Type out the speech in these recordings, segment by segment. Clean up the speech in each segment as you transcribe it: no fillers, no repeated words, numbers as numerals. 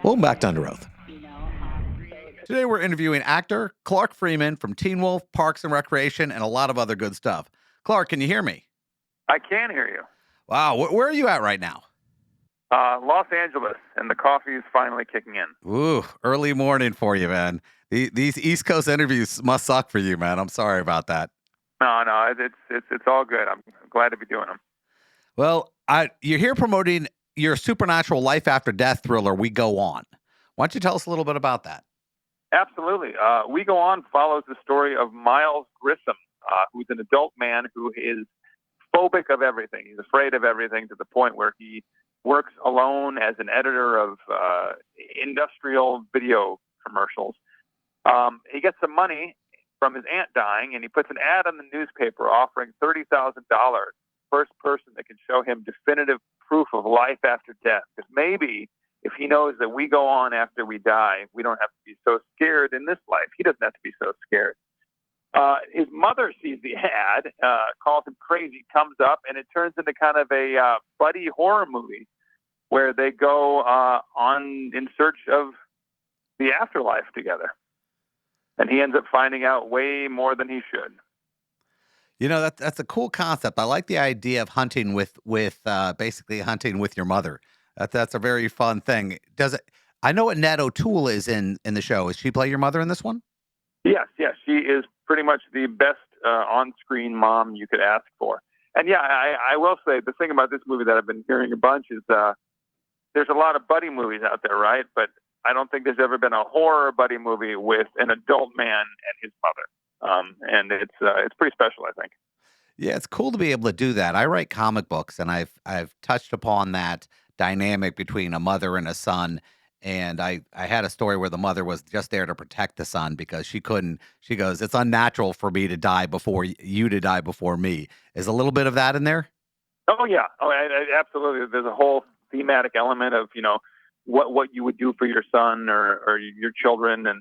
Welcome back to Under Oath. Today we're interviewing actor Clark Freeman from Teen Wolf, Parks and Recreation, and a lot of other good stuff. Clark, can you hear me? I can hear you. Wow, where are you at right now? Los Angeles, and the coffee is finally kicking in. Ooh, early morning for you, man. These East Coast interviews must suck for you, man. I'm sorry about that. No, it's all good. I'm glad to be doing them. Well, you're here promoting your supernatural life after death thriller, We Go On. Why don't you tell us a little bit about that? Absolutely. We Go On follows the story of Miles Grissom, who's an adult man who is phobic of everything. He's afraid of everything to the point where he works alone as an editor of industrial video commercials. He gets some money from his aunt dying, and he puts an ad on the newspaper offering $30,000, first person that can show him definitive proof of life after death. Because maybe if he knows that we go on after we die, we don't have to be so scared in this life. He doesn't have to be so scared. His mother sees the ad, calls him crazy, comes up, and it turns into kind of a buddy horror movie where they go on in search of the afterlife together. And he ends up finding out way more than he should. You know, that's a cool concept. I like the idea of hunting with basically hunting with your mother. That's a very fun thing. Does it? I know what Ned O'Toole is in the show. Is she play your mother in this one? Yes. She is pretty much the best on-screen mom you could ask for. And yeah, I will say the thing about this movie that I've been hearing a bunch is there's a lot of buddy movies out there, right? But I don't think there's ever been a horror buddy movie with an adult man and his mother. And it's pretty special, I think. Yeah, it's cool to be able to do that. I write comic books, and I've touched upon that dynamic between a mother and a son. And I had a story where the mother was just there to protect the son because she couldn't. She goes, "It's unnatural for me to die before you to die before me." Is a little bit of that in there? Oh yeah, absolutely. There's a whole thematic element of what you would do for your son or your children, and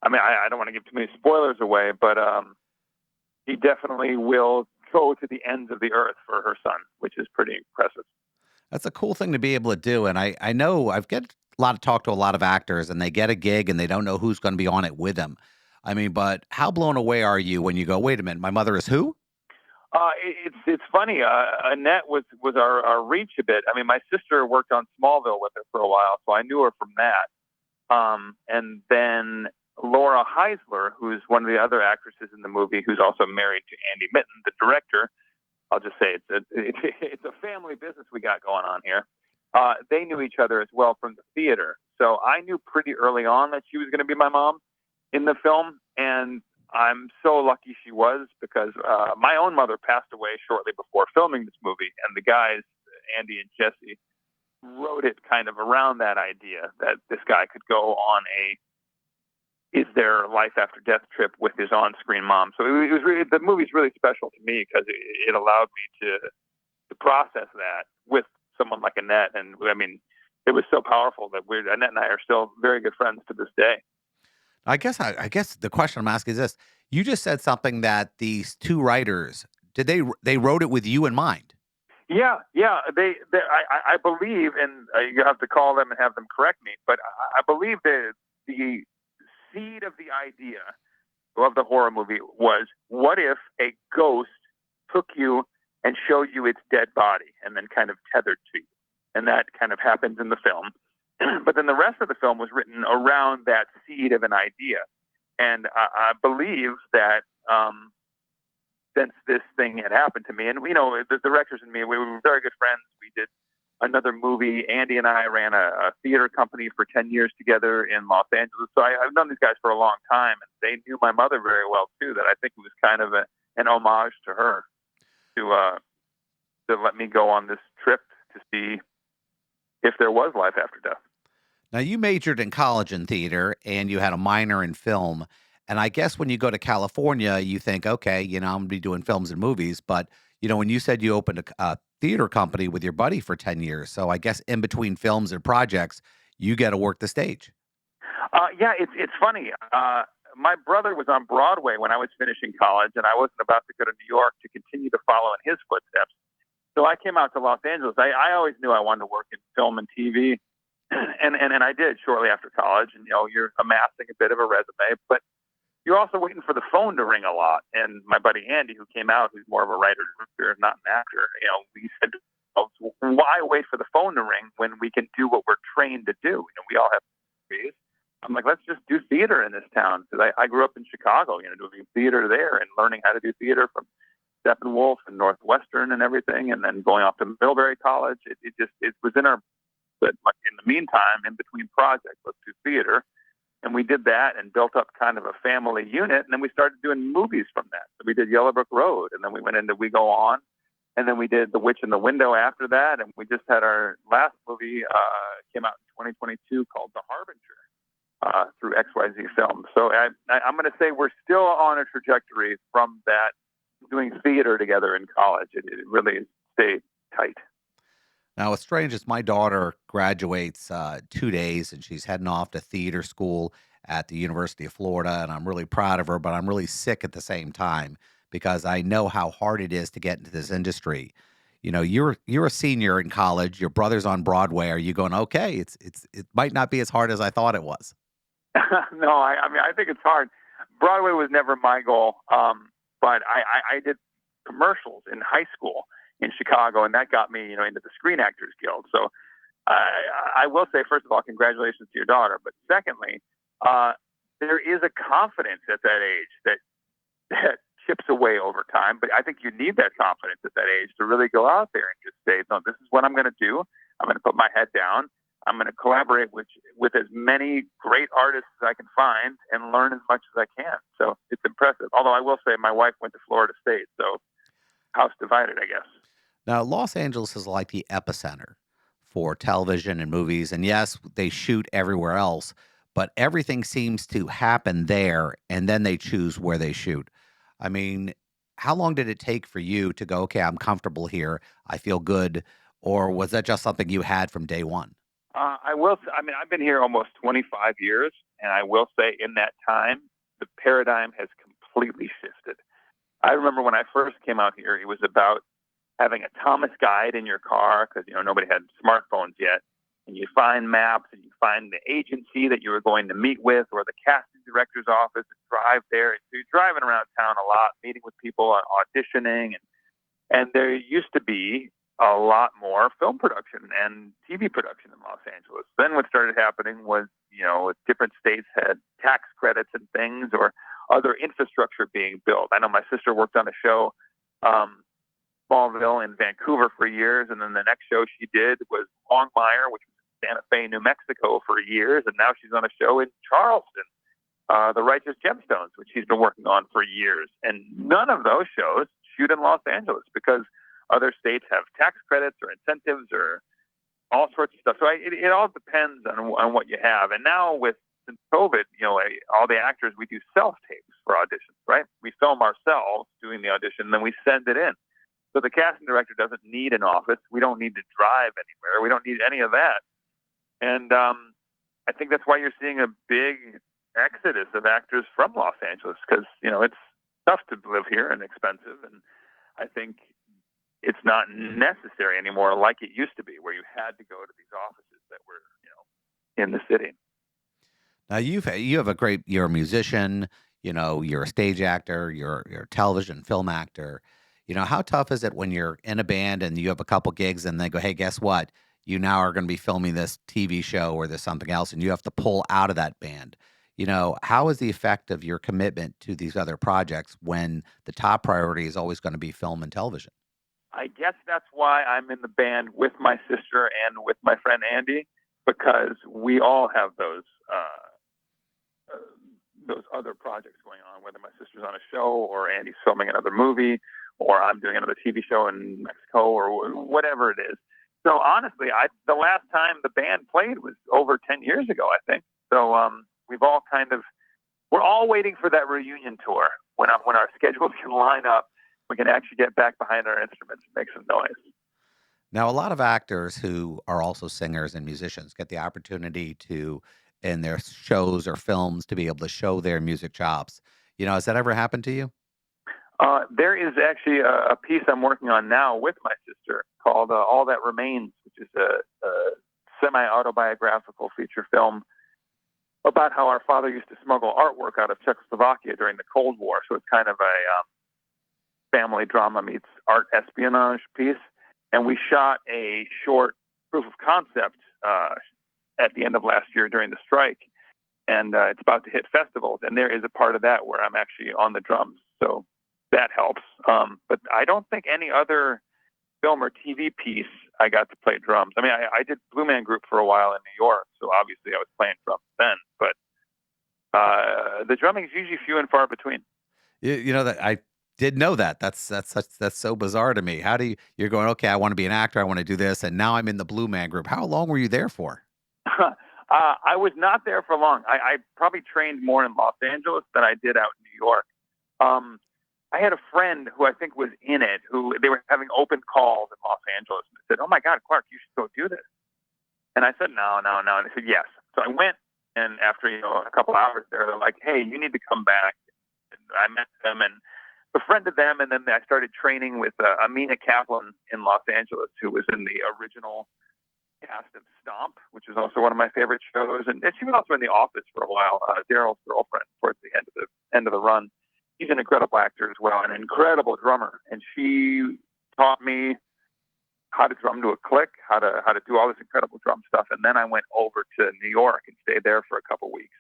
I mean I don't want to give too many spoilers away, but he definitely will go to the ends of the earth for her son, which is pretty impressive. That's a cool thing to be able to do. And I know I've get a lot of talk to a lot of actors, and they get a gig and they don't know who's going to be on it with them. I mean, but how blown away are you when you go, "Wait a minute, my mother is who?" It's funny. Annette was our reach a bit. I mean, my sister worked on Smallville with her for a while, so I knew her from that. And then Laura Heisler, who's one of the other actresses in the movie, who's also married to Andy Mitten, the director. I'll just say it's a family business we got going on here. They knew each other as well from the theater, so I knew pretty early on that she was going to be my mom in the film, and I'm so lucky she was because my own mother passed away shortly before filming this movie, and the guys, Andy and Jesse, wrote it kind of around that idea that this guy could go on a is there life after death trip with his on-screen mom. So it was really, the movie's really special to me because it allowed me to process that with someone like Annette. And I mean, it was so powerful that Annette and I are still very good friends to this day. I guess the question I'm asking is this: you just said something that these two writers they wrote it with you in mind. Yeah. I believe, and you have to call them and have them correct me, but I believe that the seed of the idea of the horror movie was, what if a ghost took you and showed you its dead body and then kind of tethered to you? And that kind of happens in the film. But then the rest of the film was written around that seed of an idea. And I believe that since this thing had happened to me, and the directors and me, we were very good friends. We did another movie. Andy and I ran a theater company for 10 years together in Los Angeles. So I've known these guys for a long time, and they knew my mother very well too. That I think it was kind of an homage to her to let me go on this trip to see if there was life after death. Now, you majored in college in theater, and you had a minor in film. And I guess when you go to California, you think, okay, I'm going to be doing films and movies. But when you said you opened a theater company with your buddy for 10 years, so I guess in between films and projects, you get to work the stage. Yeah, it's funny. My brother was on Broadway when I was finishing college, and I wasn't about to go to New York to continue to follow in his footsteps. So I came out to Los Angeles. I always knew I wanted to work in film and TV. And I did shortly after college. And you're amassing a bit of a resume, but you're also waiting for the phone to ring a lot. And my buddy Andy, who came out, who's more of a writer, not an actor, we said, why wait for the phone to ring when we can do what we're trained to do? We all have degrees. I'm like, let's just do theater in this town because I grew up in Chicago, doing theater there and learning how to do theater from Steppenwolf and Northwestern and everything, and then going off to Millbury College. It was in our, but in the meantime, in between projects, let's do theater. And we did that and built up kind of a family unit. And then we started doing movies from that. So we did Yellowbrook Road, and then we went into We Go On, and then we did The Witch in the Window after that. And we just had our last movie came out in 2022 called The Harbinger through XYZ Films. So I'm going to say we're still on a trajectory from that, doing theater together in college. It really stayed tight. Now, what's strange is my daughter graduates 2 days, and she's heading off to theater school at the University of Florida, and I'm really proud of her. But I'm really sick at the same time because I know how hard it is to get into this industry. You're a senior in college. Your brother's on Broadway. Are you going? Okay, it might not be as hard as I thought it was. No, I mean, I think it's hard. Broadway was never my goal, but I did commercials in high school in Chicago, and that got me, into the Screen Actors Guild. So I will say, first of all, congratulations to your daughter. But secondly, there is a confidence at that age that chips away over time. But I think you need that confidence at that age to really go out there and just say, no, this is what I'm going to do. I'm going to put my head down. I'm going to collaborate with as many great artists as I can find and learn as much as I can. So it's impressive. Although I will say my wife went to Florida State, so house divided, I guess. Now, Los Angeles is like the epicenter for television and movies. And yes, they shoot everywhere else, but everything seems to happen there and then they choose where they shoot. I mean, how long did it take for you to go, okay, I'm comfortable here, I feel good? Or was that just something you had from day one? I will. I mean, I've been here almost 25 years, and I will say in that time, the paradigm has completely shifted. I remember when I first came out here, it was about having a Thomas guide in your car because nobody had smartphones yet, and you find maps and you find the agency that you were going to meet with or the casting director's office and drive there. So you're driving around town a lot, meeting with people, auditioning, and there used to be a lot more film production and TV production in Los Angeles. Then what started happening was, different states had tax credits and things or other infrastructure being built. I know my sister worked on a show, Smallville in Vancouver for years, and then the next show she did was Longmire, which was in Santa Fe, New Mexico for years, and now she's on a show in Charleston, The Righteous Gemstones, which she's been working on for years. And none of those shows shoot in Los Angeles because other states have tax credits or incentives or all sorts of stuff. So it all depends on what you have. And now since COVID, all the actors, we do self tapes for auditions, right? We film ourselves doing the audition, and then we send it in. So the casting director doesn't need an office. We don't need to drive anywhere. We don't need any of that. And I think that's why you're seeing a big exodus of actors from Los Angeles because, it's tough to live here and expensive. And I think it's not necessary anymore like it used to be where you had to go to these offices that were, in the city. Now you're a musician, you're a stage actor, you're a television film actor. How tough is it when you're in a band and you have a couple gigs and they go, "Hey, guess what? You now are going to be filming this TV show or there's something else," and you have to pull out of that band. How is the effect of your commitment to these other projects when the top priority is always going to be film and television? I guess that's why I'm in the band with my sister and with my friend Andy, because we all have those other projects going on, whether my sister's on a show or Andy's filming another movie or I'm doing another TV show in Mexico or whatever it is. So honestly, the last time the band played was over 10 years ago, I think. So we're all waiting for that reunion tour when our schedules can line up. We can actually get back behind our instruments and make some noise. Now, a lot of actors who are also singers and musicians get the opportunity to, in their shows or films, to be able to show their music chops. Has that ever happened to you? There is actually a piece I'm working on now with my sister called All That Remains, which is a semi-autobiographical feature film about how our father used to smuggle artwork out of Czechoslovakia during the Cold War. So it's kind of a family drama meets art espionage piece. And we shot a short proof of concept at the end of last year during the strike. And it's about to hit festivals. And there is a part of that where I'm actually on the drums. So that helps. But I don't think any other film or TV piece I got to play drums. I mean, I did Blue Man Group for a while in New York, so obviously I was playing drums then. But the drumming is usually few and far between. You know that I did know that. That's so bizarre to me. How do you're going, okay, I want to be an actor, I want to do this, and now I'm in the Blue Man Group. How long were you there for? I was not there for long. I probably trained more in Los Angeles than I did out in New York. I had a friend who I think was in it, who they were having open calls in Los Angeles, and said, "Oh my God, Clark, you should go do this." And I said, "No, no, no." And they said, "Yes." So I went, and after a couple hours there, they're like, "Hey, you need to come back." And I met them and befriended them, and then I started training with Amina Kaplan in Los Angeles, who was in the original cast of Stomp, which is also one of my favorite shows, and she was also in The Office for a while. Daryl's girlfriend towards the end of the run. He's an incredible actor as well, an incredible drummer, and she taught me how to drum to a click, how to do all this incredible drum stuff. And then I went over to New York and stayed there for a couple weeks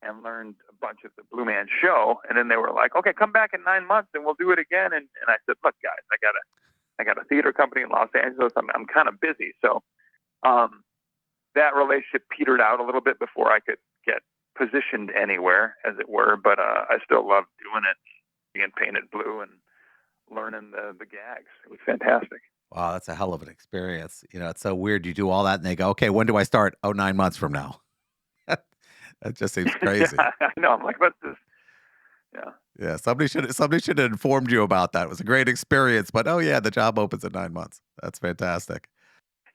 and learned a bunch of the Blue Man show. And then they were like, "Okay, come back in 9 months and we'll do it again." And I said, "Look, guys, I got a theater company in Los Angeles. I'm kind of busy." So that relationship petered out a little bit before I could get positioned anywhere, as it were. But I still love doing it, being painted blue and learning the gags. It was fantastic. Wow, that's a hell of an experience. It's so weird. You do all that and they go, okay, when do I start? Oh, 9 months from now. That just seems crazy. Yeah, I know. I'm like, let's just, yeah. Yeah, somebody should have informed you about that. It was a great experience, but oh yeah, the job opens in 9 months. That's fantastic.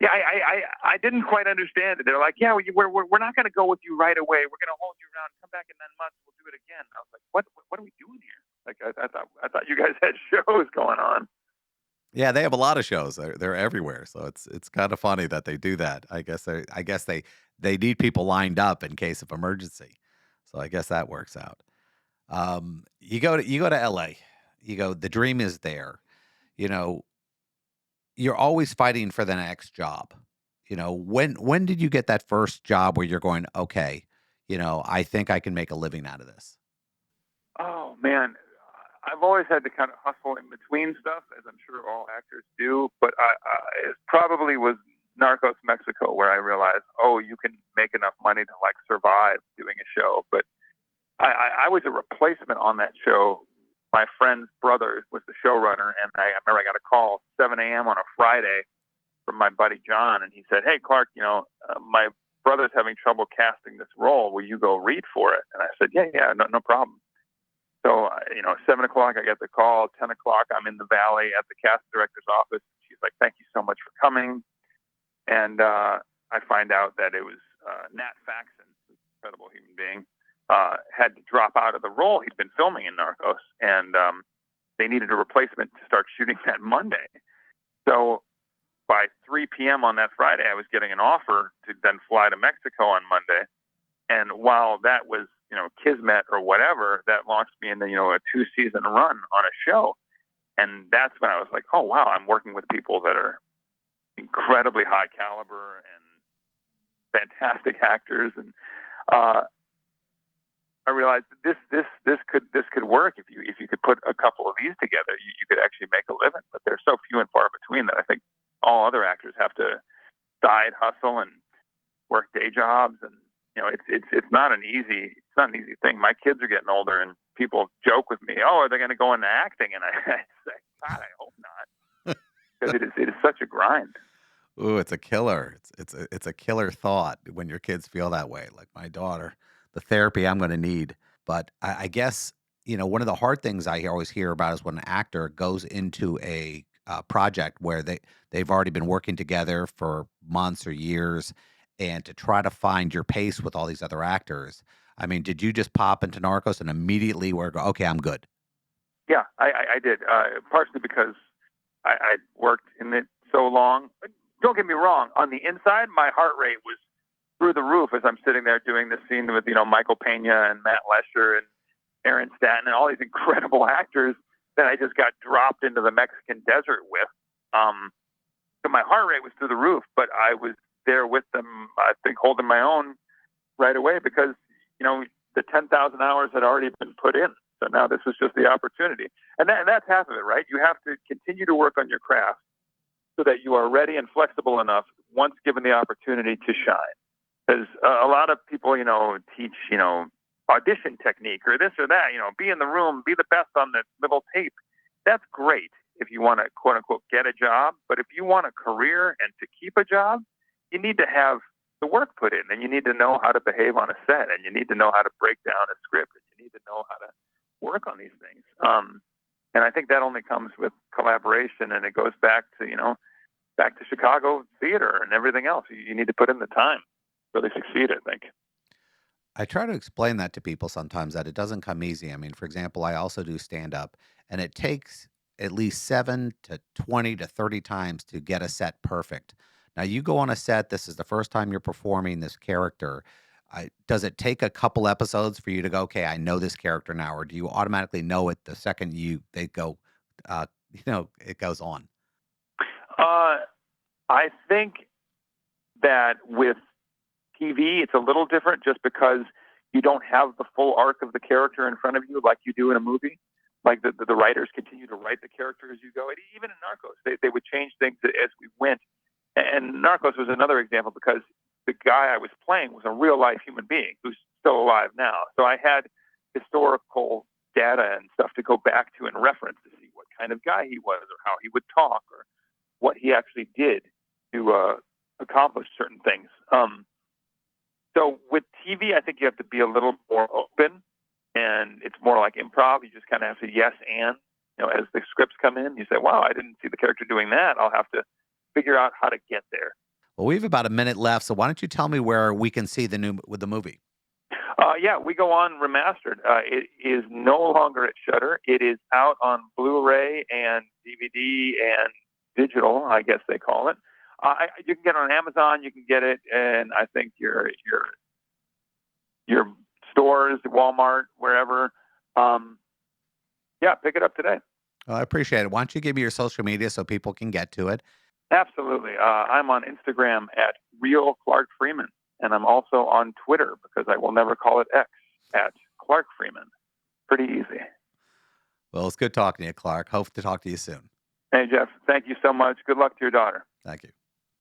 Yeah, I didn't quite understand it. They're like, "Yeah, we're not going to go with you right away. We're going to hold you around. Come back in 9 months. We'll do it again." I was like, "What are we doing here?" Like, I thought you guys had shows going on. Yeah, they have a lot of shows. They're everywhere, so it's kind of funny that they do that. I guess they need people lined up in case of emergency. So I guess that works out. You go to LA. The dream is there. You know, you're always fighting for the next job. When did you get that first job where you're going, okay, I think I can make a living out of this? Oh man, I've always had to kind of hustle in between stuff, as I'm sure all actors do. But it probably was Narcos Mexico where I realized, oh, you can make enough money to like survive doing a show. But I was a replacement on that show. My friend's brother was the showrunner, and I remember I got a call 7 a.m. on a Friday from my buddy John, and he said, "Hey, Clark, my brother's having trouble casting this role. Will you go read for it?" And I said, "Yeah, yeah, no problem." So, 7 o'clock, I get the call. 10 o'clock, I'm in the Valley at the cast director's office. She's like, "Thank you so much for coming." And I find out that it was Nat Faxon, an incredible human being, had to drop out of the role he'd been filming in Narcos, and they needed a replacement to start shooting that Monday. So by 3 p.m. on that Friday, I was getting an offer to then fly to Mexico on Monday. And while that was, kismet or whatever, that launched me into, a 2-season run on a show. And that's when I was like, oh, wow, I'm working with people that are incredibly high caliber and fantastic actors. And I realized this could work if you could put a couple of these together. You could actually make a living. But they're so few and far between that I think all other actors have to side hustle and work day jobs, and it's not an easy thing. My kids are getting older, and people joke with me, "Oh, are they going to go into acting?" And I say, "God, I hope not," because it is such a grind. Ooh, it's a killer. It's a killer thought when your kids feel that way. Like my daughter, the therapy I'm going to need. But I guess one of the hard things I always hear about is when an actor goes into a project where they've already been working together for months or years, and to try to find your pace with all these other actors. I mean, did you just pop into Narcos and immediately were okay? I'm good. Yeah, I did. Partially because I worked in it so long. don't get me wrong. On the inside, my heart rate was through the roof as I'm sitting there doing this scene with Michael Pena and Matt Lesher and Aaron Staton and all these incredible actors that I just got dropped into the Mexican desert with. So my heart rate was through the roof, but I was there with them, I think, holding my own right away because, the 10,000 hours had already been put in. So now this was just the opportunity. And that's half of it, right? You have to continue to work on your craft so that you are ready and flexible enough once given the opportunity to shine. Because a lot of people, teach, audition technique or this or that, be in the room, be the best on the little tape. That's great if you want to, quote unquote, get a job. But if you want a career and to keep a job, you need to have the work put in, and you need to know how to behave on a set, and you need to know how to break down a script, and you need to know how to work on these things. And I think that only comes with collaboration, and it goes back to, back to Chicago theater and everything else. You need to put in the time to really succeed, I think. I try to explain that to people sometimes that it doesn't come easy. I mean, for example, I also do stand up, and it takes at least 7 to 20 to 30 times to get a set perfect. Now, you go on a set, this is the first time you're performing this character. Does it take a couple episodes for you to go, okay, I know this character now, or do you automatically know it the second they go, it goes on? Uh, I think that with TV, it's a little different just because you don't have the full arc of the character in front of you like you do in a movie. Like the writers continue to write the character as you go. And even in Narcos, they would change things as we went. And Narcos was another example because the guy I was playing was a real life human being who's still alive now. So I had historical data and stuff to go back to and reference to see what kind of guy he was or how he would talk or what he actually did to accomplish certain things. So with TV, I think you have to be a little more open, and it's more like improv. You just kind of have to yes and. As the scripts come in, you say, "Wow, I didn't see the character doing that. I'll have to figure out how to get there." Well, we have about a minute left, so why don't you tell me where we can see the movie? Yeah, we go on remastered. It is no longer at Shudder. It is out on Blu-ray and DVD and digital, I guess they call it. You can get it on Amazon. You can get it, and I think your stores, Walmart, wherever. Yeah, pick it up today. Well, I appreciate it. Why don't you give me your social media so people can get to it? Absolutely. I'm on Instagram at Real Clark Freeman, and I'm also on Twitter because I will never call it X at Clark Freeman. Pretty easy. Well, it's good talking to you, Clark. Hope to talk to you soon. Hey, Jeff, thank you so much. Good luck to your daughter. Thank you.